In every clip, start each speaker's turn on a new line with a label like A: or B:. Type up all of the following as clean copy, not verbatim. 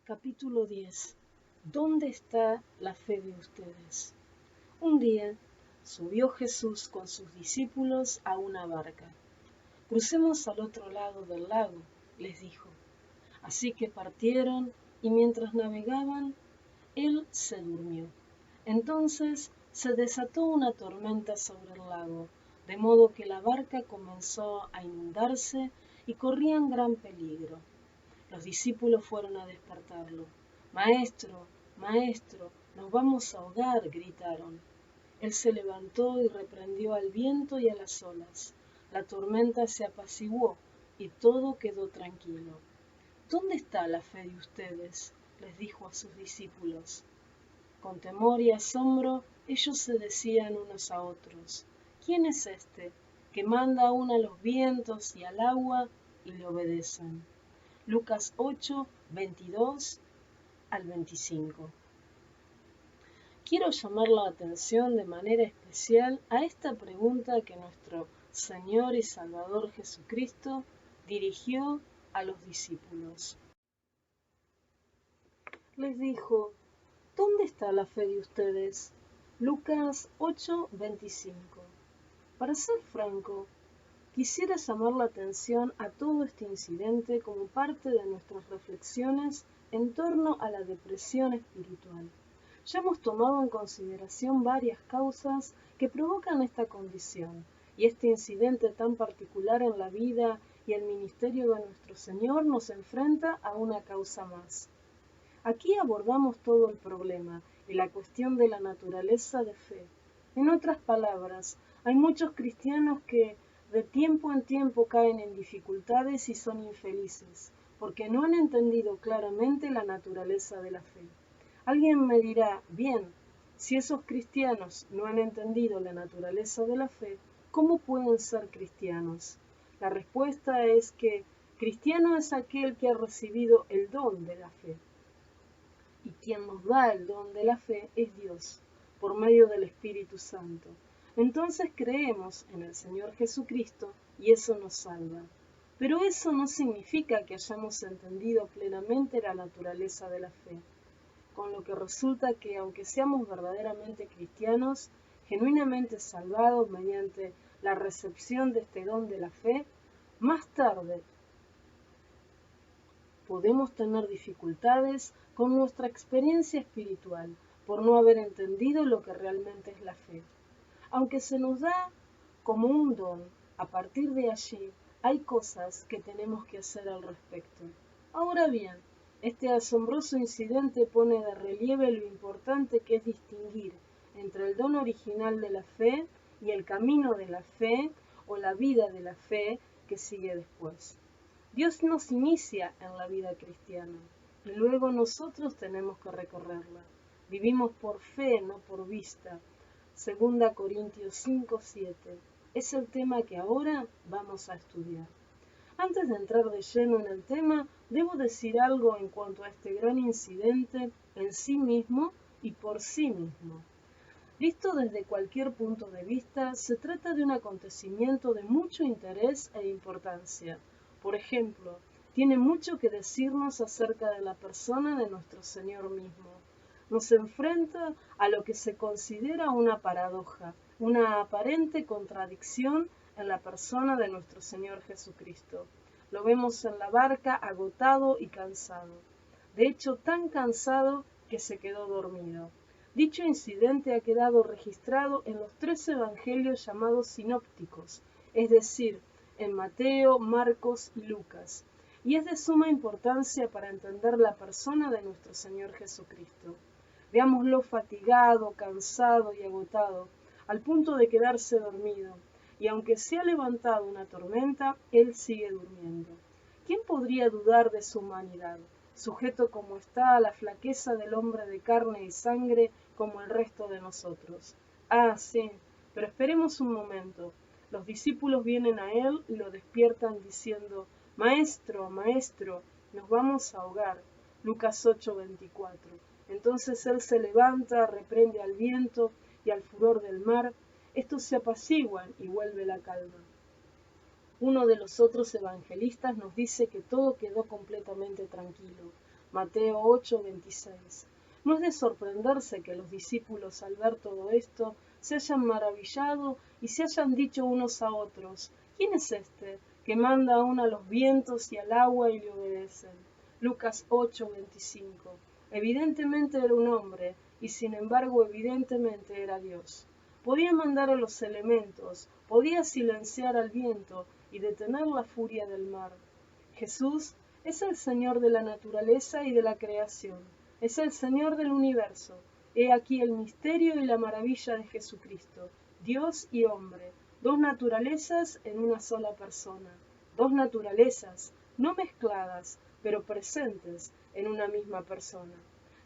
A: Capítulo 10. ¿Dónde está la fe de ustedes? Un día subió Jesús con sus discípulos a una barca. Crucemos al otro lado del lago, les dijo. Así que partieron y mientras navegaban, él se durmió. Entonces se desató una tormenta sobre el lago, de modo que la barca comenzó a inundarse y corrían gran peligro. Los discípulos fueron a despertarlo. Maestro, maestro, nos vamos a ahogar, gritaron. Él se levantó y reprendió al viento y a las olas. La tormenta se apaciguó y todo quedó tranquilo. ¿Dónde está la fe de ustedes?, les dijo a sus discípulos. Con temor y asombro, ellos se decían unos a otros, ¿quién es este que manda aún a los vientos y al agua y le obedecen? Lucas 8, 22 al 25. Quiero llamar la atención de manera especial a esta pregunta que nuestro Señor y Salvador Jesucristo dirigió a los discípulos. Les dijo, ¿dónde está la fe de ustedes? Lucas 8, 25. Para ser franco, quisiera llamar la atención a todo este incidente como parte de nuestras reflexiones en torno a la depresión espiritual. Ya hemos tomado en consideración varias causas que provocan esta condición, y este incidente tan particular en la vida y el ministerio de nuestro Señor nos enfrenta a una causa más. Aquí abordamos todo el problema y la cuestión de la naturaleza de fe. En otras palabras, hay muchos cristianos que de tiempo en tiempo caen en dificultades y son infelices, porque no han entendido claramente la naturaleza de la fe. Alguien me dirá, bien, si esos cristianos no han entendido la naturaleza de la fe, ¿cómo pueden ser cristianos? La respuesta es que cristiano es aquel que ha recibido el don de la fe. Y quien nos da el don de la fe es Dios, por medio del Espíritu Santo. Entonces creemos en el Señor Jesucristo y eso nos salva. Pero eso no significa que hayamos entendido plenamente la naturaleza de la fe, con lo que resulta que aunque seamos verdaderamente cristianos, genuinamente salvados mediante la recepción de este don de la fe, más tarde podemos tener dificultades con nuestra experiencia espiritual por no haber entendido lo que realmente es la fe. Aunque se nos da como un don, a partir de allí hay cosas que tenemos que hacer al respecto. Ahora bien, este asombroso incidente pone de relieve lo importante que es distinguir entre el don original de la fe y el camino de la fe o la vida de la fe que sigue después. Dios nos inicia en la vida cristiana y luego nosotros tenemos que recorrerla. Vivimos por fe, no por vista. 2 Corintios 5, 7. Es el tema que ahora vamos a estudiar. Antes de entrar de lleno en el tema, debo decir algo en cuanto a este gran incidente en sí mismo y por sí mismo. Visto desde cualquier punto de vista, se trata de un acontecimiento de mucho interés e importancia. Por ejemplo, tiene mucho que decirnos acerca de la persona de nuestro Señor mismo. Nos enfrenta a lo que se considera una paradoja, una aparente contradicción en la persona de nuestro Señor Jesucristo. Lo vemos en la barca agotado y cansado. De hecho, tan cansado que se quedó dormido. Dicho incidente ha quedado registrado en los 3 evangelios llamados sinópticos, es decir, en Mateo, Marcos y Lucas, y es de suma importancia para entender la persona de nuestro Señor Jesucristo. Veámoslo fatigado, cansado y agotado, al punto de quedarse dormido, y aunque se ha levantado una tormenta, él sigue durmiendo. ¿Quién podría dudar de su humanidad, sujeto como está a la flaqueza del hombre de carne y sangre como el resto de nosotros? Ah, sí, pero esperemos un momento. Los discípulos vienen a él y lo despiertan diciendo, Maestro, Maestro, nos vamos a ahogar. Lucas 8:24. Entonces él se levanta, reprende al viento y al furor del mar. Estos se apaciguan y vuelve la calma. Uno de los otros evangelistas nos dice que todo quedó completamente tranquilo. Mateo 8:26. No es de sorprenderse que los discípulos al ver todo esto se hayan maravillado y se hayan dicho unos a otros: ¿quién es este que manda aún a los vientos y al agua y le obedecen? Lucas 8:25. Evidentemente era un hombre y sin embargo evidentemente era Dios. Podía mandar a los elementos, podía silenciar al viento y detener la furia del mar. Jesús es el Señor de la naturaleza y de la creación, es el Señor del universo. He aquí el misterio y la maravilla de Jesucristo, Dios y hombre, dos naturalezas en una sola persona, dos naturalezas, no mezcladas, pero presentes en una misma persona.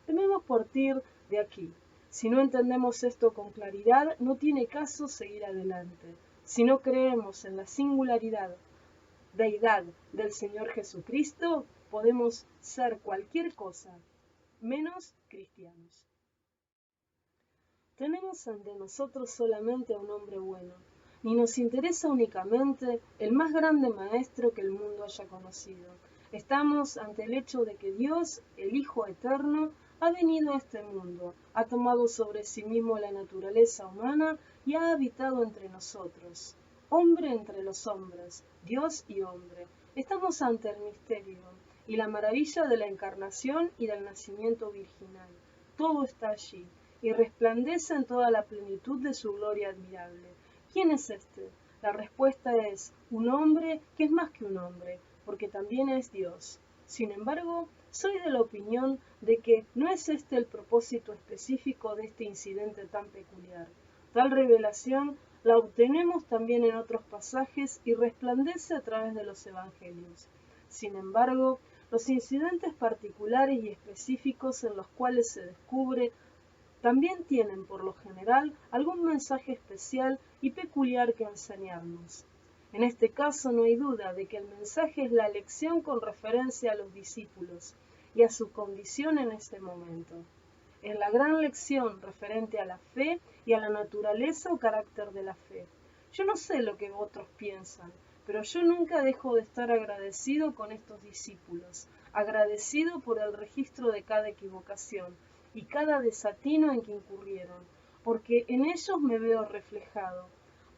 A: Debemos partir de aquí. Si no entendemos esto con claridad, no tiene caso seguir adelante. Si no creemos en la singularidad, deidad del Señor Jesucristo, podemos ser cualquier cosa, menos cristianos. Tenemos ante nosotros solamente a un hombre bueno, ni nos interesa únicamente el más grande maestro que el mundo haya conocido. Estamos ante el hecho de que Dios, el Hijo Eterno, ha venido a este mundo, ha tomado sobre sí mismo la naturaleza humana y ha habitado entre nosotros. Hombre entre los hombres, Dios y hombre. Estamos ante el misterio y la maravilla de la encarnación y del nacimiento virginal. Todo está allí y resplandece en toda la plenitud de su gloria admirable. ¿Quién es este? La respuesta es un hombre que es más que un hombre, porque también es Dios. Sin embargo, soy de la opinión de que no es este el propósito específico de este incidente tan peculiar. Tal revelación la obtenemos también en otros pasajes y resplandece a través de los evangelios. Sin embargo, los incidentes particulares y específicos en los cuales se descubre también tienen, por lo general, algún mensaje especial y peculiar que enseñarnos. En este caso no hay duda de que el mensaje es la lección con referencia a los discípulos y a su condición en este momento. Es la gran lección referente a la fe y a la naturaleza o carácter de la fe. Yo no sé lo que otros piensan, pero yo nunca dejo de estar agradecido con estos discípulos, agradecido por el registro de cada equivocación y cada desatino en que incurrieron, porque en ellos me veo reflejado.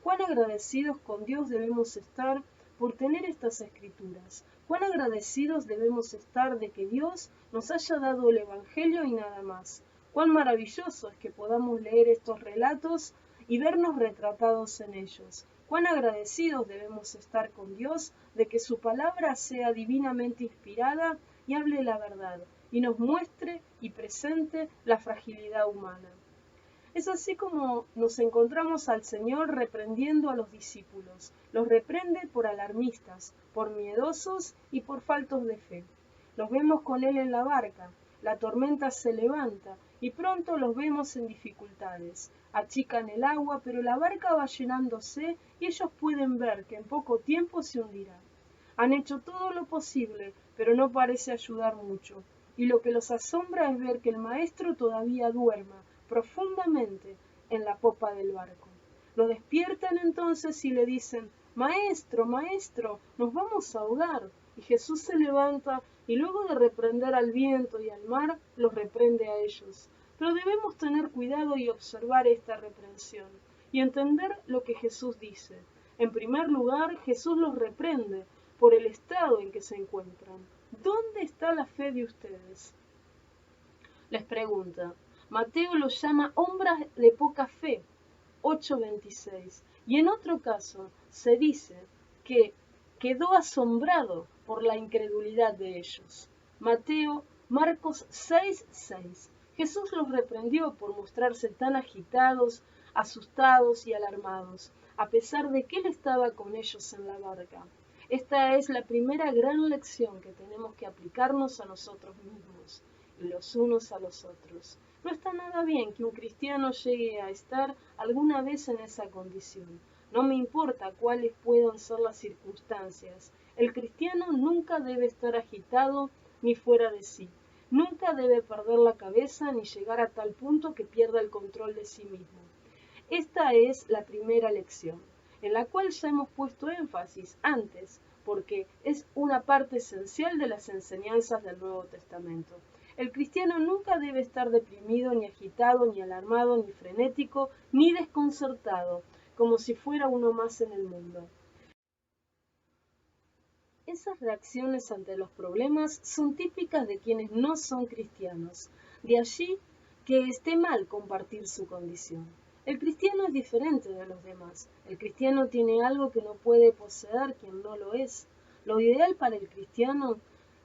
A: Cuán agradecidos con Dios debemos estar por tener estas escrituras. Cuán agradecidos debemos estar de que Dios nos haya dado el Evangelio y nada más. Cuán maravilloso es que podamos leer estos relatos y vernos retratados en ellos. Cuán agradecidos debemos estar con Dios de que su palabra sea divinamente inspirada y hable la verdad, y nos muestre y presente la fragilidad humana. Es así como nos encontramos al Señor reprendiendo a los discípulos. Los reprende por alarmistas, por miedosos y por faltos de fe. Los vemos con Él en la barca. La tormenta se levanta y pronto los vemos en dificultades. Achican el agua, pero la barca va llenándose y ellos pueden ver que en poco tiempo se hundirá. Han hecho todo lo posible, pero no parece ayudar mucho. Y lo que los asombra es ver que el maestro todavía duerma profundamente en la popa del barco. Lo despiertan entonces y le dicen: Maestro, maestro, nos vamos a ahogar. Y Jesús se levanta y luego de reprender al viento y al mar, los reprende a ellos. Pero debemos tener cuidado y observar esta reprensión y entender lo que Jesús dice. En primer lugar, Jesús los reprende por el estado en que se encuentran. ¿Dónde está la fe de ustedes? Les pregunta. Mateo los llama hombres de poca fe, 8:26. Y en otro caso se dice que quedó asombrado por la incredulidad de ellos. Marcos 6:6. Jesús los reprendió por mostrarse tan agitados, asustados y alarmados, a pesar de que Él estaba con ellos en la barca. Esta es la primera gran lección que tenemos que aplicarnos a nosotros mismos y los unos a los otros. No está nada bien que un cristiano llegue a estar alguna vez en esa condición. No me importa cuáles puedan ser las circunstancias. El cristiano nunca debe estar agitado ni fuera de sí. Nunca debe perder la cabeza ni llegar a tal punto que pierda el control de sí mismo. Esta es la primera lección, en la cual ya hemos puesto énfasis antes, porque es una parte esencial de las enseñanzas del Nuevo Testamento. El cristiano nunca debe estar deprimido, ni agitado, ni alarmado, ni frenético, ni desconcertado, como si fuera uno más en el mundo. Esas reacciones ante los problemas son típicas de quienes no son cristianos. De allí que esté mal compartir su condición. El cristiano es diferente de los demás. El cristiano tiene algo que no puede poseer quien no lo es. Lo ideal para el cristiano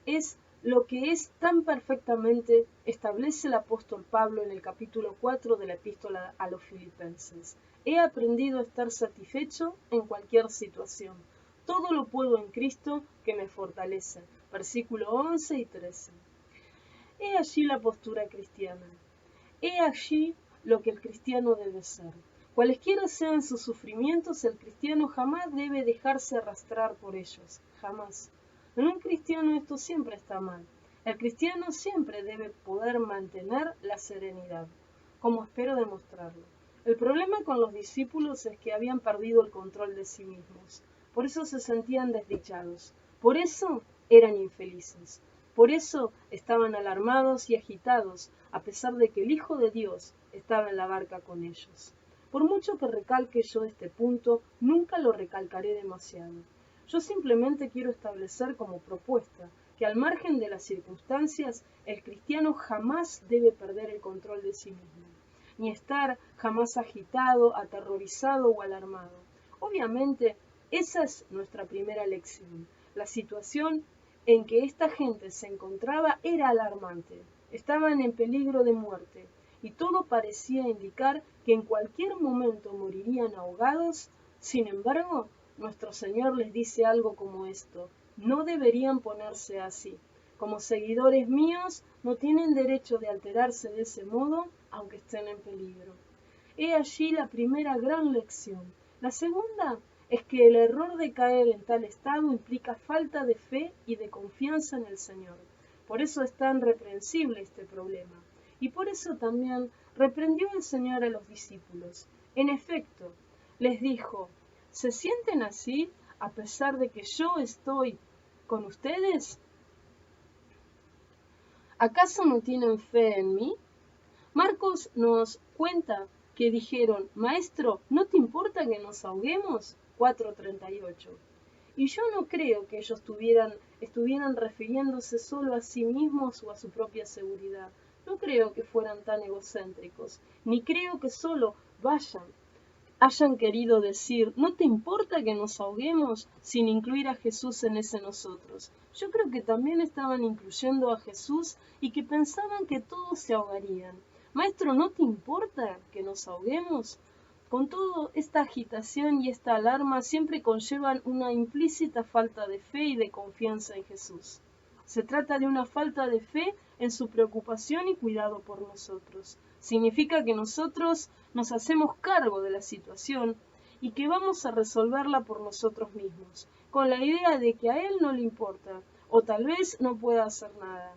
A: es lo que es tan perfectamente establece el apóstol Pablo en el capítulo 4 de la epístola a los Filipenses. He aprendido a estar satisfecho en cualquier situación. Todo lo puedo en Cristo que me fortalece. Versículo 11 y 13. He allí la postura cristiana. He allí lo que el cristiano debe ser. Cualesquiera sean sus sufrimientos, el cristiano jamás debe dejarse arrastrar por ellos. Jamás. En un cristiano esto siempre está mal. El cristiano siempre debe poder mantener la serenidad, como espero demostrarlo. El problema con los discípulos es que habían perdido el control de sí mismos. Por eso se sentían desdichados. Por eso eran infelices. Por eso estaban alarmados y agitados, a pesar de que el Hijo de Dios estaba en la barca con ellos. Por mucho que recalque yo este punto, nunca lo recalcaré demasiado. Yo simplemente quiero establecer como propuesta que al margen de las circunstancias, el cristiano jamás debe perder el control de sí mismo, ni estar jamás agitado, aterrorizado o alarmado. Obviamente, esa es nuestra primera lección. La situación en que esta gente se encontraba era alarmante. Estaban en peligro de muerte, y todo parecía indicar que en cualquier momento morirían ahogados. Sin embargo, nuestro Señor les dice algo como esto: no deberían ponerse así. Como seguidores míos, no tienen derecho de alterarse de ese modo, aunque estén en peligro. He allí la primera gran lección. La segunda es que el error de caer en tal estado implica falta de fe y de confianza en el Señor. Por eso es tan reprensible este problema. Y por eso también reprendió el Señor a los discípulos. En efecto, les dijo: ¿se sienten así a pesar de que yo estoy con ustedes? ¿Acaso no tienen fe en mí? Marcos nos cuenta que dijeron: Maestro, ¿no te importa que nos ahoguemos? 4:38. Y yo no creo que ellos estuvieran refiriéndose solo a sí mismos o a su propia seguridad. No creo que fueran tan egocéntricos, ni creo que solo hayan querido decir: ¿no te importa que nos ahoguemos?, sin incluir a Jesús en ese nosotros. Yo creo que también estaban incluyendo a Jesús y que pensaban que todos se ahogarían. Maestro, ¿no te importa que nos ahoguemos? Con todo, esta agitación y esta alarma siempre conllevan una implícita falta de fe y de confianza en Jesús. Se trata de una falta de fe en su preocupación y cuidado por nosotros. Significa que nosotros nos hacemos cargo de la situación y que vamos a resolverla por nosotros mismos, con la idea de que a él no le importa, o tal vez no pueda hacer nada.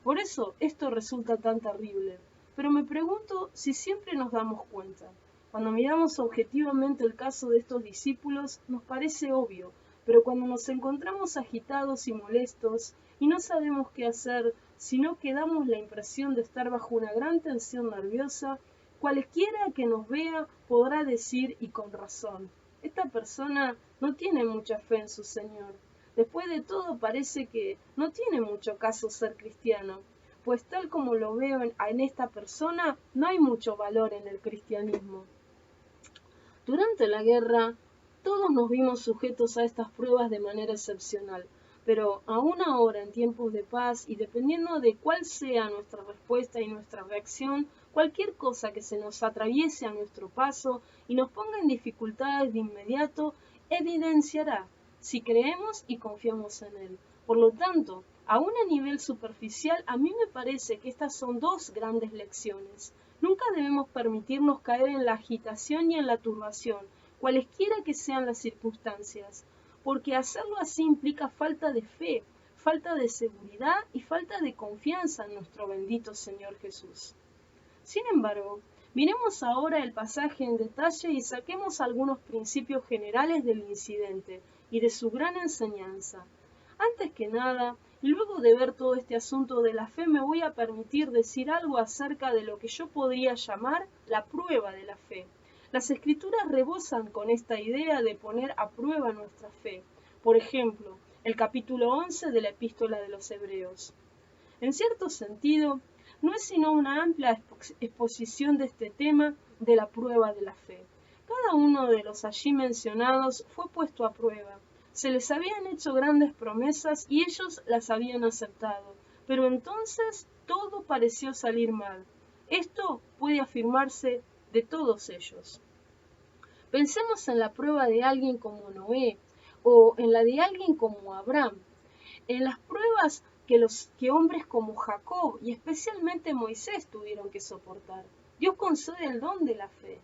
A: Por eso esto resulta tan terrible. Pero me pregunto si siempre nos damos cuenta. Cuando miramos objetivamente el caso de estos discípulos, nos parece obvio, pero cuando nos encontramos agitados y molestos y no sabemos qué hacer, sino que damos la impresión de estar bajo una gran tensión nerviosa, cualquiera que nos vea podrá decir, y con razón: esta persona no tiene mucha fe en su Señor. Después de todo, parece que no tiene mucho caso ser cristiano, pues tal como lo veo en esta persona, no hay mucho valor en el cristianismo. Durante la guerra, todos nos vimos sujetos a estas pruebas de manera excepcional, pero aún ahora, en tiempos de paz, y dependiendo de cuál sea nuestra respuesta y nuestra reacción, cualquier cosa que se nos atraviese a nuestro paso y nos ponga en dificultades de inmediato, evidenciará si creemos y confiamos en él. Por lo tanto, aún a nivel superficial, a mí me parece que estas son dos grandes lecciones. Nunca debemos permitirnos caer en la agitación y en la turbación, cualesquiera que sean las circunstancias, porque hacerlo así implica falta de fe, falta de seguridad y falta de confianza en nuestro bendito Señor Jesús. Sin embargo, miremos ahora el pasaje en detalle y saquemos algunos principios generales del incidente, y de su gran enseñanza. Antes que nada, y luego de ver todo este asunto de la fe, me voy a permitir decir algo acerca de lo que yo podría llamar la prueba de la fe. Las Escrituras rebosan con esta idea de poner a prueba nuestra fe. Por ejemplo, el capítulo 11 de la Epístola de los Hebreos. En cierto sentido, no es sino una amplia exposición de este tema de la prueba de la fe. Cada uno de los allí mencionados fue puesto a prueba. Se les habían hecho grandes promesas y ellos las habían aceptado, pero entonces todo pareció salir mal. Esto puede afirmarse de todos ellos. Pensemos en la prueba de alguien como Noé o en la de alguien como Abraham, en las pruebas que hombres como Jacob y especialmente Moisés tuvieron que soportar. Dios concede el don de la fe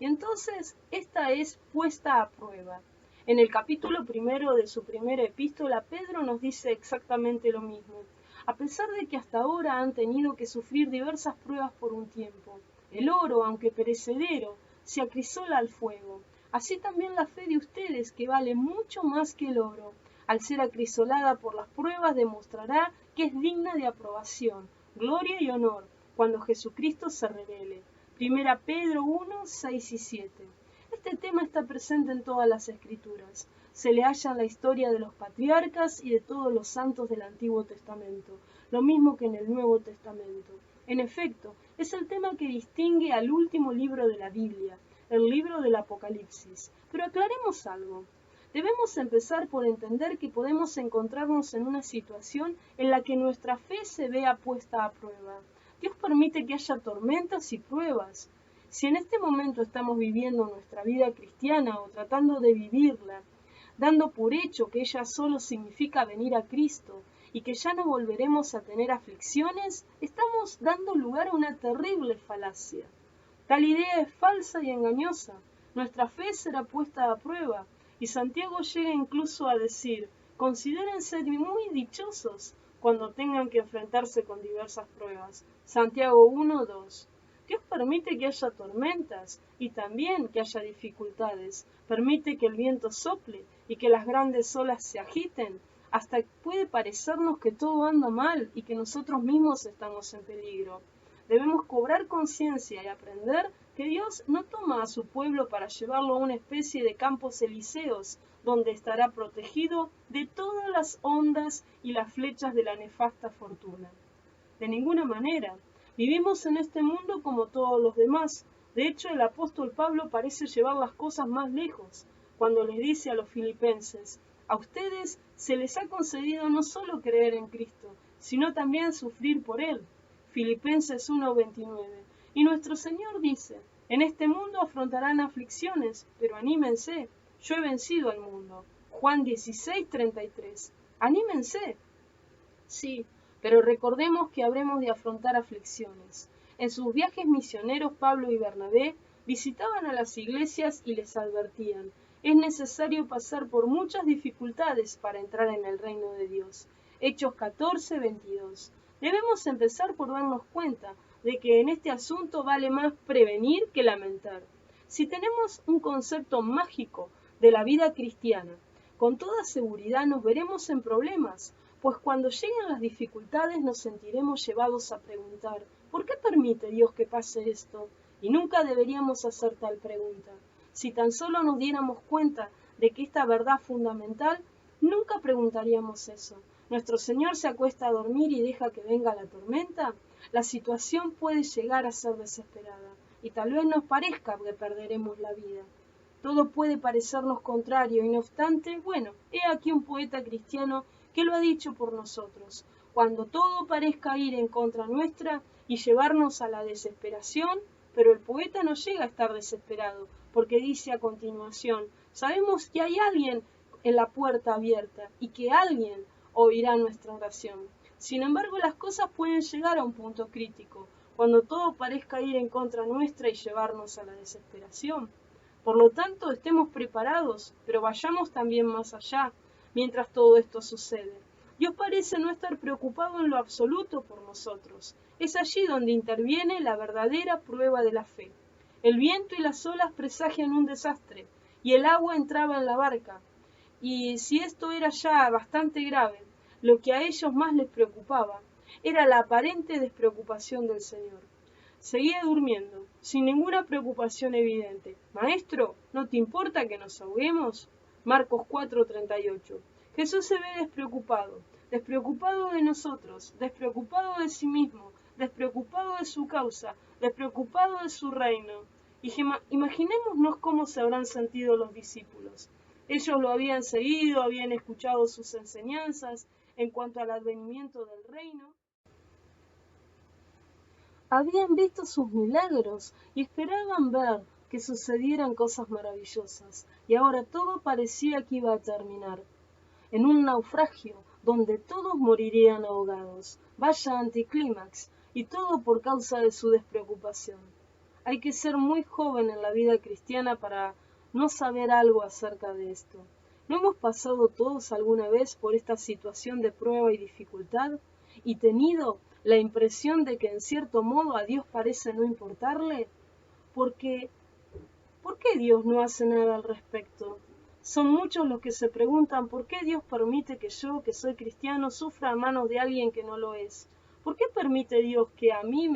A: y entonces esta es puesta a prueba. En el capítulo 1 de su primera epístola, Pedro nos dice exactamente lo mismo. A pesar de que hasta ahora han tenido que sufrir diversas pruebas por un tiempo, el oro, aunque perecedero, se acrisola al fuego. Así también la fe de ustedes, que vale mucho más que el oro, al ser acrisolada por las pruebas, demostrará que es digna de aprobación, gloria y honor, cuando Jesucristo se revele. 1 Pedro 1, 6 y 7. Este tema está presente en todas las Escrituras. Se le halla en la historia de los patriarcas y de todos los santos del Antiguo Testamento, lo mismo que en el Nuevo Testamento. En efecto, es el tema que distingue al último libro de la Biblia, el libro del Apocalipsis. Pero aclaremos algo. Debemos empezar por entender que podemos encontrarnos en una situación en la que nuestra fe se vea puesta a prueba. Dios permite que haya tormentas y pruebas. Si en este momento estamos viviendo nuestra vida cristiana o tratando de vivirla, dando por hecho que ella solo significa venir a Cristo y que ya no volveremos a tener aflicciones, estamos dando lugar a una terrible falacia. Tal idea es falsa y engañosa. Nuestra fe será puesta a prueba, y Santiago llega incluso a decir: considérense muy dichosos cuando tengan que enfrentarse con diversas pruebas. Santiago 1:2. Dios permite que haya tormentas y también que haya dificultades. Permite que el viento sople y que las grandes olas se agiten. Hasta puede parecernos que todo anda mal y que nosotros mismos estamos en peligro. Debemos cobrar conciencia y aprender que Dios no toma a su pueblo para llevarlo a una especie de campos elíseos, donde estará protegido de todas las ondas y las flechas de la nefasta fortuna. De ninguna manera. Vivimos en este mundo como todos los demás. De hecho, el apóstol Pablo parece llevar las cosas más lejos, cuando les dice a los filipenses: a ustedes se les ha concedido no solo creer en Cristo, sino también sufrir por Él. Filipenses 1:29. Y nuestro Señor dice: en este mundo afrontarán aflicciones, pero anímense, yo he vencido al mundo. Juan 16:33. Anímense. Sí, pero recordemos que habremos de afrontar aflicciones. En sus viajes misioneros, Pablo y Bernabé visitaban a las iglesias y les advertían: es necesario pasar por muchas dificultades para entrar en el reino de Dios. Hechos 14:22. Debemos empezar por darnos cuenta de que en este asunto vale más prevenir que lamentar. Si tenemos un concepto mágico de la vida cristiana, con toda seguridad nos veremos en problemas, pues cuando lleguen las dificultades nos sentiremos llevados a preguntar: ¿por qué permite Dios que pase esto? Y nunca deberíamos hacer tal pregunta. Si tan solo nos diéramos cuenta de que esta verdad fundamental, nunca preguntaríamos eso. ¿Nuestro Señor se acuesta a dormir y deja que venga la tormenta? La situación puede llegar a ser desesperada, y tal vez nos parezca que perderemos la vida. Todo puede parecernos contrario, y no obstante, bueno, he aquí un poeta cristiano que lo ha dicho por nosotros: cuando todo parezca ir en contra nuestra y llevarnos a la desesperación, pero el poeta no llega a estar desesperado, porque dice a continuación: sabemos que hay alguien en la puerta abierta y que alguien oirá nuestra oración. Sin embargo, las cosas pueden llegar a un punto crítico, cuando todo parezca ir en contra nuestra y llevarnos a la desesperación. Por lo tanto, estemos preparados, pero vayamos también más allá. Mientras todo esto sucede, Dios parece no estar preocupado en lo absoluto por nosotros. Es allí donde interviene la verdadera prueba de la fe. El viento y las olas presagian un desastre, y el agua entraba en la barca. Y si esto era ya bastante grave, lo que a ellos más les preocupaba era la aparente despreocupación del Señor. Seguía durmiendo, sin ninguna preocupación evidente. Maestro, ¿no te importa que nos ahoguemos? Marcos 4:38. Jesús se ve despreocupado, despreocupado de nosotros, despreocupado de sí mismo, despreocupado de su causa, despreocupado de su reino. Y imaginémonos cómo se habrán sentido los discípulos. Ellos lo habían seguido, habían escuchado sus enseñanzas en cuanto al advenimiento del reino. Habían visto sus milagros y esperaban ver que sucedieran cosas maravillosas. Y ahora todo parecía que iba a terminar en un naufragio donde todos morirían ahogados. Vaya anticlímax, y todo por causa de su despreocupación. Hay que ser muy joven en la vida cristiana para no saber algo acerca de esto. ¿No hemos pasado todos alguna vez por esta situación de prueba y dificultad y tenido la impresión de que en cierto modo a Dios parece no importarle? ¿Por qué Dios no hace nada al respecto? Son muchos los que se preguntan por qué Dios permite que yo, que soy cristiano, sufra a manos de alguien que no lo es. ¿Por qué permite Dios que a mí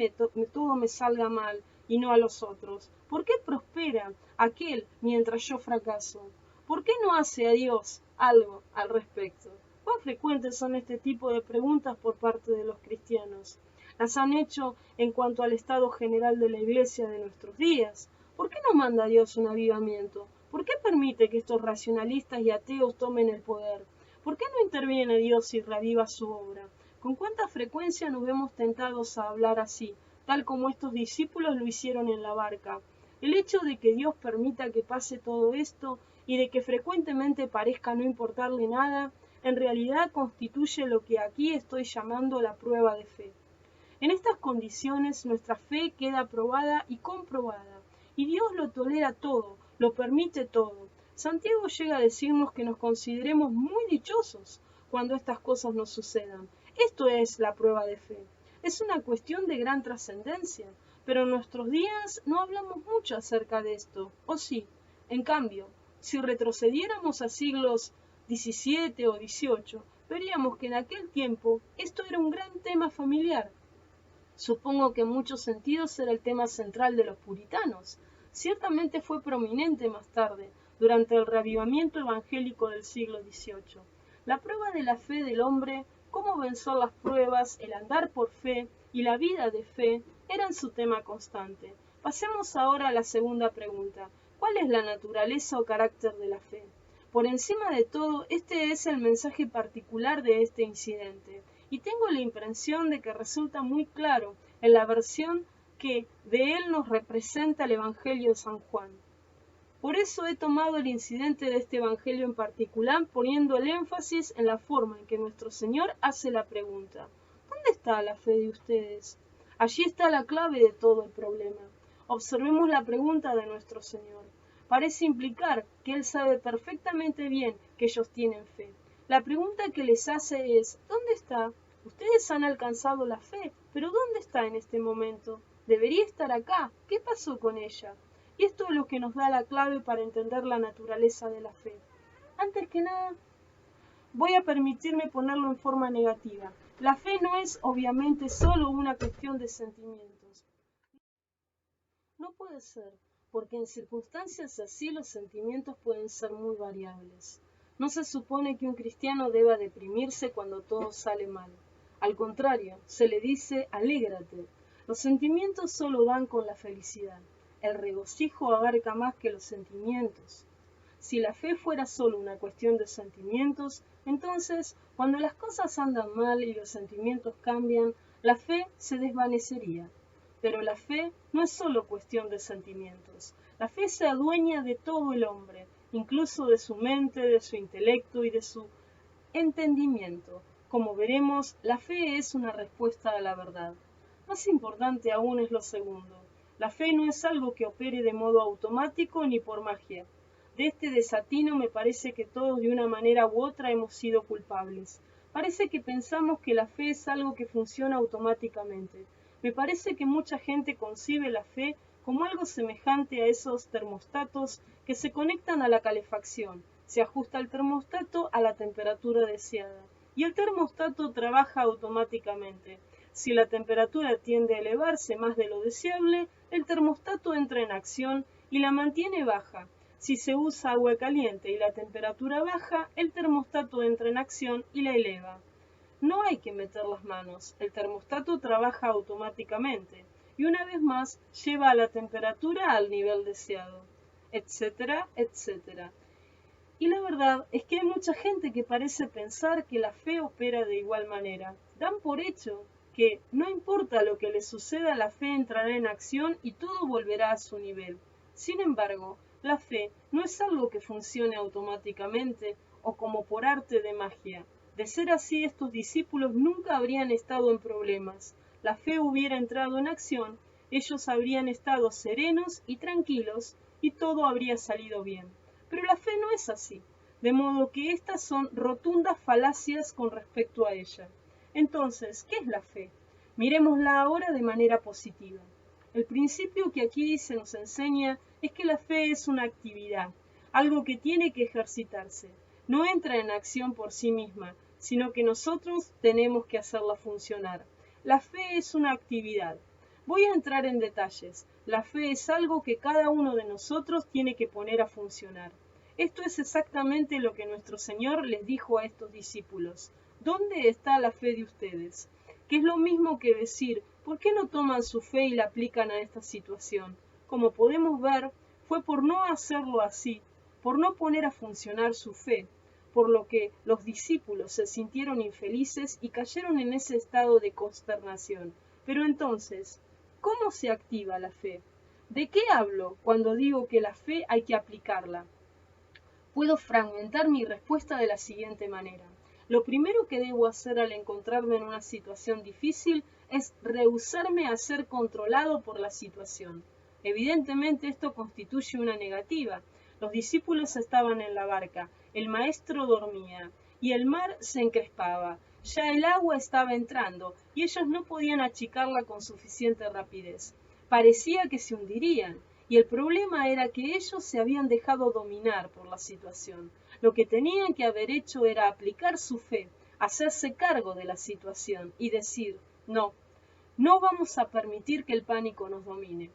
A: todo me salga mal y no a los otros? ¿Por qué prospera aquel mientras yo fracaso? ¿Por qué no hace a Dios algo al respecto? ¿Cuán frecuentes son este tipo de preguntas por parte de los cristianos? Las han hecho en cuanto al estado general de la iglesia de nuestros días. ¿Por qué no manda Dios un avivamiento? ¿Por qué permite que estos racionalistas y ateos tomen el poder? ¿Por qué no interviene Dios y reaviva su obra? ¿Con cuánta frecuencia nos vemos tentados a hablar así, tal como estos discípulos lo hicieron en la barca? El hecho de que Dios permita que pase todo esto y de que frecuentemente parezca no importarle nada, en realidad constituye lo que aquí estoy llamando la prueba de fe. En estas condiciones nuestra fe queda probada y comprobada, y Dios lo tolera todo, lo permite todo. Santiago llega a decirnos que nos consideremos muy dichosos cuando estas cosas nos sucedan. Esto es la prueba de fe. Es una cuestión de gran trascendencia, pero en nuestros días no hablamos mucho acerca de esto, ¿o sí? En cambio, si retrocediéramos a siglos XVII o XVIII, veríamos que en aquel tiempo esto era un gran tema familiar. Supongo que en muchos sentidos era el tema central de los puritanos. Ciertamente fue prominente más tarde, durante el reavivamiento evangélico del siglo XVIII. La prueba de la fe del hombre, cómo vencer las pruebas, el andar por fe y la vida de fe eran su tema constante. Pasemos ahora a la segunda pregunta. ¿Cuál es la naturaleza o carácter de la fe? Por encima de todo, este es el mensaje particular de este incidente, y tengo la impresión de que resulta muy claro en la versión que de él nos representa el Evangelio de San Juan. Por eso he tomado el incidente de este Evangelio en particular, poniendo el énfasis en la forma en que nuestro Señor hace la pregunta: ¿dónde está la fe de ustedes? Allí está la clave de todo el problema. Observemos la pregunta de nuestro Señor. Parece implicar que Él sabe perfectamente bien que ellos tienen fe. La pregunta que les hace es: ¿dónde está? Ustedes han alcanzado la fe, pero ¿dónde está en este momento? Debería estar acá. ¿Qué pasó con ella? Y esto es lo que nos da la clave para entender la naturaleza de la fe. Antes que nada, voy a permitirme ponerlo en forma negativa. La fe no es obviamente solo una cuestión de sentimientos. No puede ser, porque en circunstancias así los sentimientos pueden ser muy variables. No se supone que un cristiano deba deprimirse cuando todo sale mal. Al contrario, se le dice: alégrate. Los sentimientos solo dan con la felicidad. El regocijo abarca más que los sentimientos. Si la fe fuera solo una cuestión de sentimientos, entonces, cuando las cosas andan mal y los sentimientos cambian, la fe se desvanecería. Pero la fe no es solo cuestión de sentimientos. La fe se adueña de todo el hombre, incluso de su mente, de su intelecto y de su entendimiento. Como veremos, la fe es una respuesta a la verdad. Más importante aún es lo segundo. La fe no es algo que opere de modo automático ni por magia. De este desatino me parece que todos de una manera u otra hemos sido culpables. Parece que pensamos que la fe es algo que funciona automáticamente. Me parece que mucha gente concibe la fe como algo semejante a esos termostatos que se conectan a la calefacción. Se ajusta el termostato a la temperatura deseada y el termostato trabaja automáticamente. Si la temperatura tiende a elevarse más de lo deseable, el termostato entra en acción y la mantiene baja. Si se usa agua caliente y la temperatura baja, el termostato entra en acción y la eleva. No hay que meter las manos, el termostato trabaja automáticamente y una vez más lleva a la temperatura al nivel deseado, etcétera, etcétera. Y la verdad es que hay mucha gente que parece pensar que la fe opera de igual manera. Dan por hecho que no importa lo que le suceda, la fe entrará en acción y todo volverá a su nivel. Sin embargo, la fe no es algo que funcione automáticamente o como por arte de magia. De ser así, estos discípulos nunca habrían estado en problemas. La fe hubiera entrado en acción, ellos habrían estado serenos y tranquilos y todo habría salido bien. Pero la fe no es así, de modo que estas son rotundas falacias con respecto a ella. Entonces, ¿qué es la fe? Miremosla ahora de manera positiva. El principio que aquí se nos enseña es que la fe es una actividad, algo que tiene que ejercitarse. No entra en acción por sí misma, sino que nosotros tenemos que hacerla funcionar. La fe es una actividad. Voy a entrar en detalles. La fe es algo que cada uno de nosotros tiene que poner a funcionar. Esto es exactamente lo que nuestro Señor les dijo a estos discípulos. ¿Dónde está la fe de ustedes? Que es lo mismo que decir, ¿por qué no toman su fe y la aplican a esta situación? Como podemos ver, fue por no hacerlo así, por no poner a funcionar su fe, por lo que los discípulos se sintieron infelices y cayeron en ese estado de consternación. Pero entonces, ¿cómo se activa la fe? ¿De qué hablo cuando digo que la fe hay que aplicarla? Puedo fragmentar mi respuesta de la siguiente manera. Lo primero que debo hacer al encontrarme en una situación difícil es rehusarme a ser controlado por la situación. Evidentemente esto constituye una negativa. Los discípulos estaban en la barca, el maestro dormía y el mar se encrespaba. Ya el agua estaba entrando y ellos no podían achicarla con suficiente rapidez. Parecía que se hundirían. Y el problema era que ellos se habían dejado dominar por la situación. Lo que tenían que haber hecho era aplicar su fe, hacerse cargo de la situación y decir, no, no vamos a permitir que el pánico nos domine.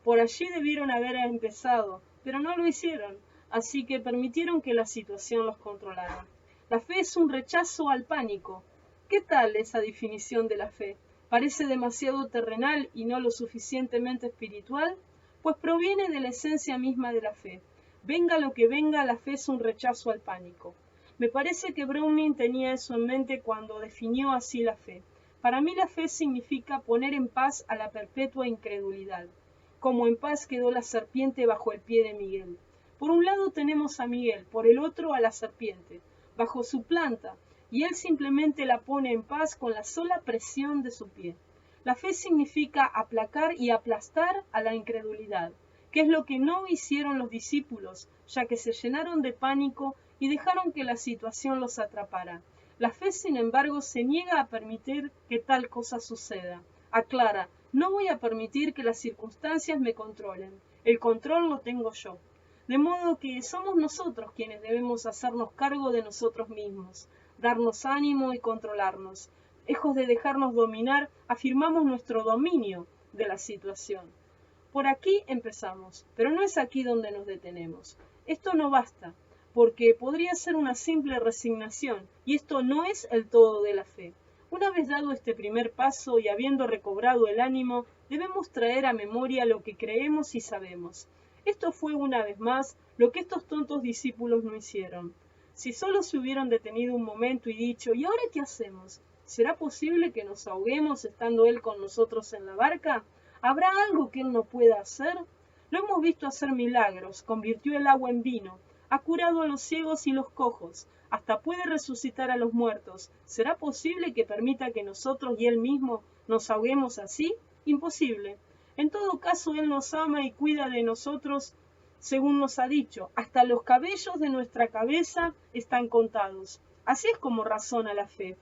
A: Por allí debieron haber empezado, pero no lo hicieron, así que permitieron que la situación los controlara. La fe es un rechazo al pánico. ¿Qué tal esa definición de la fe? ¿Parece demasiado terrenal y no lo suficientemente espiritual? Pues proviene de la esencia misma de la fe. Venga lo que venga, la fe es un rechazo al pánico. Me parece que Browning tenía eso en mente cuando definió así la fe. Para mí la fe significa poner en paz a la perpetua incredulidad, como en paz quedó la serpiente bajo el pie de Miguel. Por un lado tenemos a Miguel, por el otro a la serpiente, bajo su planta, y él simplemente la pone en paz con la sola presión de su pie. La fe significa aplacar y aplastar a la incredulidad, que es lo que no hicieron los discípulos, ya que se llenaron de pánico y dejaron que la situación los atrapara. La fe, sin embargo, se niega a permitir que tal cosa suceda. Aclara, no voy a permitir que las circunstancias me controlen. El control lo tengo yo. De modo que somos nosotros quienes debemos hacernos cargo de nosotros mismos, darnos ánimo y controlarnos. Lejos de dejarnos dominar, afirmamos nuestro dominio de la situación. Por aquí empezamos, pero no es aquí donde nos detenemos. Esto no basta, porque podría ser una simple resignación, y esto no es el todo de la fe. Una vez dado este primer paso y habiendo recobrado el ánimo, debemos traer a memoria lo que creemos y sabemos. Esto fue una vez más lo que estos tontos discípulos no hicieron. Si solo se hubieran detenido un momento y dicho, ¿y ahora qué hacemos? ¿Será posible que nos ahoguemos estando Él con nosotros en la barca? ¿Habrá algo que Él no pueda hacer? Lo hemos visto hacer milagros, convirtió el agua en vino, ha curado a los ciegos y los cojos, hasta puede resucitar a los muertos. ¿Será posible que permita que nosotros y Él mismo nos ahoguemos así? Imposible. En todo caso, Él nos ama y cuida de nosotros, según nos ha dicho. Hasta los cabellos de nuestra cabeza están contados. Así es como razona la fe.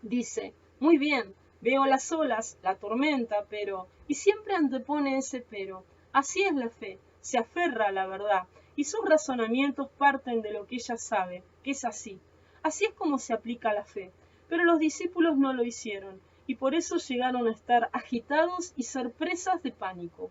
A: Dice, muy bien, veo las olas, la tormenta, pero... Y siempre antepone ese pero. Así es la fe, se aferra a la verdad. y sus razonamientos parten de lo que ella sabe, que es así. Así es como se aplica la fe. Pero los discípulos no lo hicieron, y por eso llegaron a estar agitados y ser presas de pánico.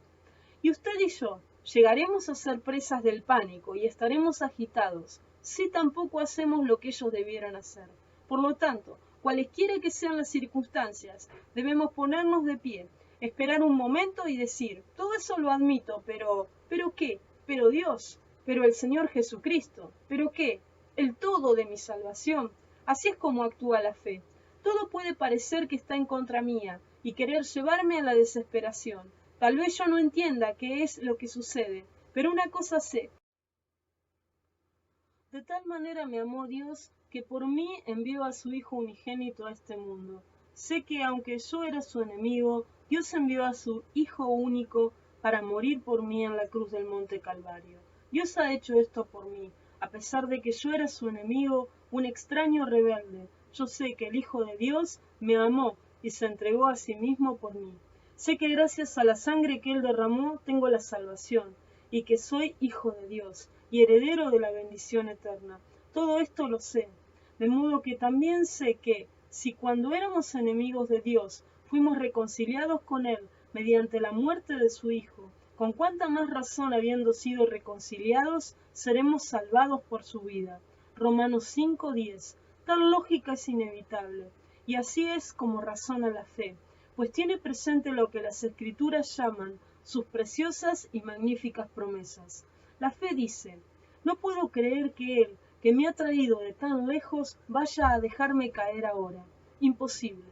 A: Y usted y yo llegaremos a ser presas del pánico y estaremos agitados si tampoco hacemos lo que ellos debieran hacer. Por lo tanto, cualesquiera que sean las circunstancias, debemos ponernos de pie, esperar un momento y decir, todo eso lo admito, ¿pero qué? ¿Pero Dios? ¿Pero el Señor Jesucristo? ¿Pero qué? ¿El todo de mi salvación? Así es como actúa la fe. Todo puede parecer que está en contra mía y querer llevarme a la desesperación. Tal vez yo no entienda qué es lo que sucede, pero una cosa sé. De tal manera me amó Dios que por mí envió a su Hijo unigénito a este mundo. Sé que aunque yo era su enemigo, Dios envió a su Hijo único para morir por mí en la cruz del Monte Calvario. Dios ha hecho esto por mí, a pesar de que yo era su enemigo, un extraño rebelde. Yo sé que el Hijo de Dios me amó y se entregó a sí mismo por mí. Sé que gracias a la sangre que Él derramó tengo la salvación y que soy hijo de Dios y heredero de la bendición eterna. Todo esto lo sé, de modo que también sé que, si cuando éramos enemigos de Dios fuimos reconciliados con Él mediante la muerte de su Hijo, con cuánta más razón habiendo sido reconciliados, seremos salvados por su vida. Romanos 5:10. Tal lógica es inevitable, y así es como razona la fe, pues tiene presente lo que las Escrituras llaman sus preciosas y magníficas promesas. La fe dice, no puedo creer que Él, que me ha traído de tan lejos, vaya a dejarme caer ahora. Imposible.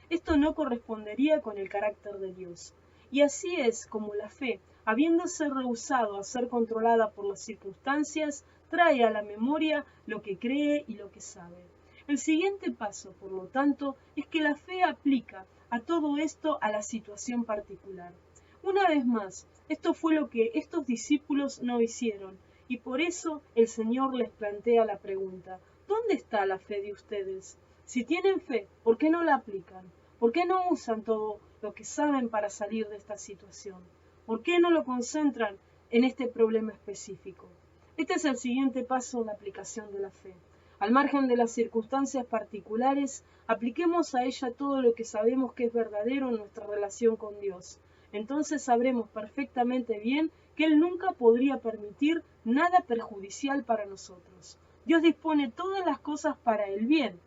A: Esto no correspondería con el carácter de Dios. Y así es como la fe, habiéndose rehusado a ser controlada por las circunstancias, trae a la memoria lo que cree y lo que sabe. El siguiente paso, por lo tanto, es que la fe aplica a todo esto a la situación particular. Una vez más, esto fue lo que estos discípulos no hicieron, y por eso el Señor les plantea la pregunta, ¿dónde está la fe de ustedes? Si tienen fe, ¿por qué no la aplican? ¿Por qué no usan todo lo que saben para salir de esta situación? ¿Por qué no lo concentran en este problema específico? Este es el siguiente paso en la aplicación de la fe. Al margen de las circunstancias particulares, apliquemos a ella todo lo que sabemos que es verdadero en nuestra relación con Dios. Entonces sabremos perfectamente bien que Él nunca podría permitir nada perjudicial para nosotros. Dios dispone todas las cosas para el bien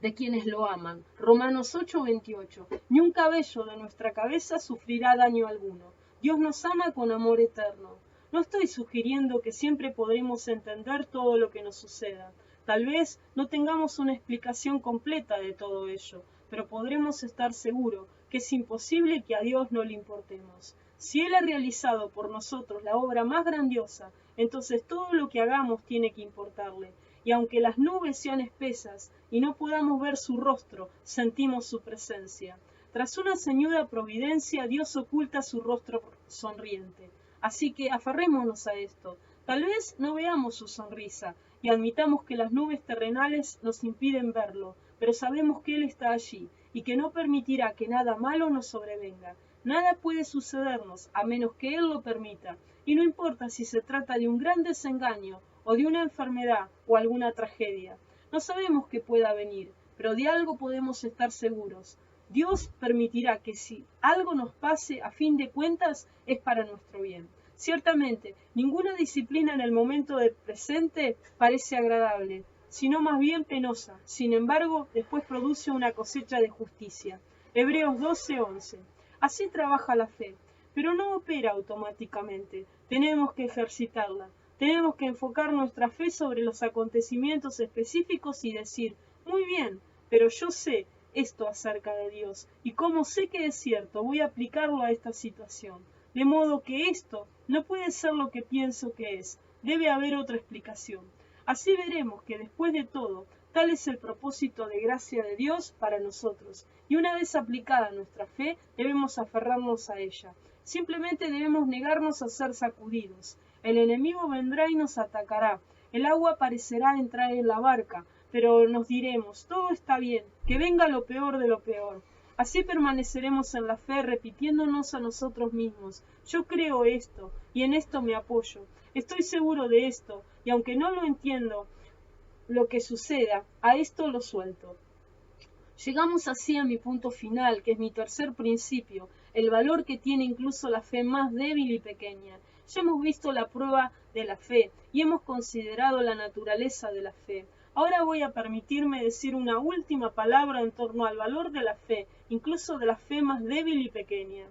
A: de quienes lo aman. Romanos 8:28. Ni un cabello de nuestra cabeza sufrirá daño alguno. Dios nos ama con amor eterno. No estoy sugiriendo que siempre podremos entender todo lo que nos suceda. Tal vez no tengamos una explicación completa de todo ello, pero podremos estar seguros que es imposible que a Dios no le importemos. Si Él ha realizado por nosotros la obra más grandiosa, entonces todo lo que hagamos tiene que importarle. Y aunque las nubes sean espesas y no podamos ver su rostro, sentimos su presencia. Tras una ceñuda providencia, Dios oculta su rostro sonriente. Así que aferrémonos a esto. Tal vez no veamos su sonrisa y admitamos que las nubes terrenales nos impiden verlo, pero sabemos que Él está allí y que no permitirá que nada malo nos sobrevenga. Nada puede sucedernos a menos que Él lo permita, y no importa si se trata de un gran desengaño o de una enfermedad o alguna tragedia. No sabemos qué pueda venir, pero de algo podemos estar seguros. Dios permitirá que si algo nos pase, a fin de cuentas, es para nuestro bien. Ciertamente, ninguna disciplina en el momento del presente parece agradable, sino más bien penosa. Sin embargo, después produce una cosecha de justicia. Hebreos 12:11. Así trabaja la fe, pero no opera automáticamente. Tenemos que ejercitarla. Tenemos que enfocar nuestra fe sobre los acontecimientos específicos y decir, muy bien, pero yo sé esto acerca de Dios, y como sé que es cierto, voy a aplicarlo a esta situación. De modo que esto no puede ser lo que pienso que es, debe haber otra explicación. Así veremos que después de todo, tal es el propósito de gracia de Dios para nosotros, y una vez aplicada nuestra fe, debemos aferrarnos a ella. Simplemente debemos negarnos a ser sacudidos. El enemigo vendrá y nos atacará. El agua parecerá entrar en la barca, pero nos diremos, todo está bien, que venga lo peor de lo peor.
B: Así permaneceremos en la fe, repitiéndonos a nosotros mismos: yo creo esto, y en esto me apoyo. Estoy seguro de esto, y aunque no lo entiendo lo que suceda, a esto lo suelto. Llegamos así a mi punto final, que es mi tercer principio, el valor que tiene incluso la fe más débil y pequeña. Ya hemos visto la prueba de la fe y hemos considerado la naturaleza de la fe. Ahora voy a permitirme decir una última palabra en torno al valor de la fe, incluso de la fe más débil y pequeña.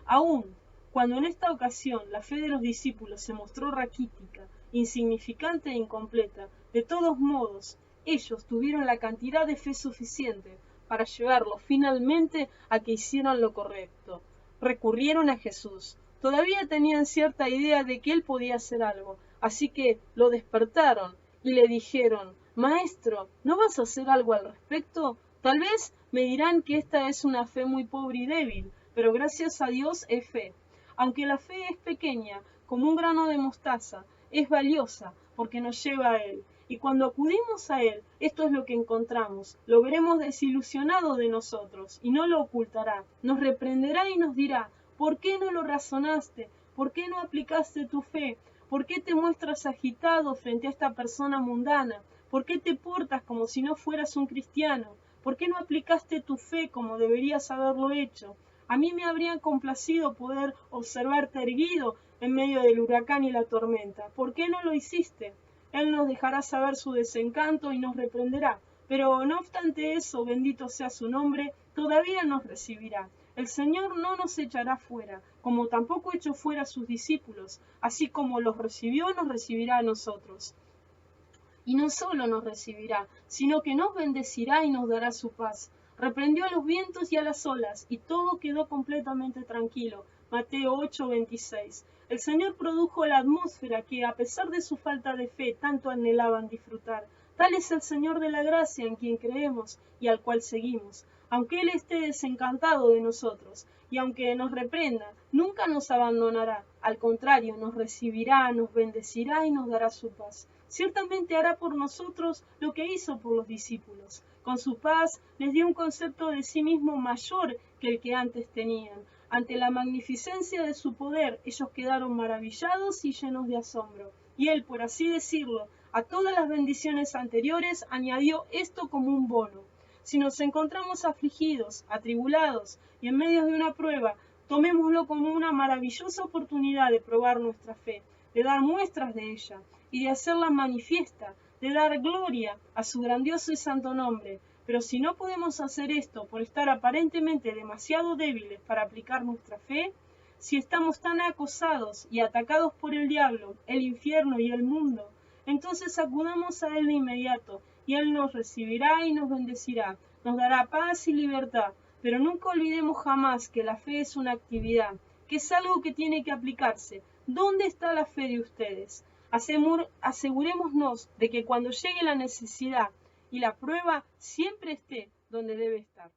B: Aún cuando en esta ocasión la fe de los discípulos se mostró raquítica, insignificante e incompleta, de todos modos, ellos tuvieron la cantidad de fe suficiente para llevarlo finalmente a que hicieran lo correcto. Recurrieron a Jesús. Todavía tenían cierta idea de que él podía hacer algo, así que lo despertaron y le dijeron: Maestro, ¿no vas a hacer algo al respecto? Tal vez me dirán que esta es una fe muy pobre y débil, pero gracias a Dios es fe. Aunque la fe es pequeña, como un grano de mostaza, es valiosa porque nos lleva a Él. Y cuando acudimos a Él, esto es lo que encontramos. Lo veremos desilusionado de nosotros y no lo ocultará. Nos reprenderá y nos dirá: ¿por qué no lo razonaste? ¿Por qué no aplicaste tu fe? ¿Por qué te muestras agitado frente a esta persona mundana? ¿Por qué te portas como si no fueras un cristiano? ¿Por qué no aplicaste tu fe como deberías haberlo hecho? A mí me habría complacido poder observarte erguido en medio del huracán y la tormenta. ¿Por qué no lo hiciste? Él nos dejará saber su desencanto y nos reprenderá. Pero no obstante eso, bendito sea su nombre, todavía nos recibirá. El Señor no nos echará fuera, como tampoco echó fuera a sus discípulos. Así como los recibió, nos recibirá a nosotros. Y no solo nos recibirá, sino que nos bendecirá y nos dará su paz. Reprendió a los vientos y a las olas, y todo quedó completamente tranquilo. Mateo 8:26. El Señor produjo la atmósfera que, a pesar de su falta de fe, tanto anhelaban disfrutar. Tal es el Señor de la gracia en quien creemos y al cual seguimos. Aunque Él esté desencantado de nosotros, y aunque nos reprenda, nunca nos abandonará. Al contrario, nos recibirá, nos bendecirá y nos dará su paz. Ciertamente hará por nosotros lo que hizo por los discípulos. Con su paz les dio un concepto de sí mismo mayor que el que antes tenían. Ante la magnificencia de su poder, ellos quedaron maravillados y llenos de asombro. Y Él, por así decirlo, a todas las bendiciones anteriores añadió esto como un bono. Si nos encontramos afligidos, atribulados y en medio de una prueba, tomémoslo como una maravillosa oportunidad de probar nuestra fe, de dar muestras de ella y de hacerla manifiesta, de dar gloria a su grandioso y santo nombre. Pero si no podemos hacer esto por estar aparentemente demasiado débiles para aplicar nuestra fe, si estamos tan acosados y atacados por el diablo, el infierno y el mundo, entonces acudamos a Él de inmediato, y Él nos recibirá y nos bendecirá, nos dará paz y libertad. Pero nunca olvidemos jamás que la fe es una actividad, que es algo que tiene que aplicarse. ¿Dónde está la fe de ustedes? Asegurémonos de que cuando llegue la necesidad y la prueba, siempre esté donde debe estar.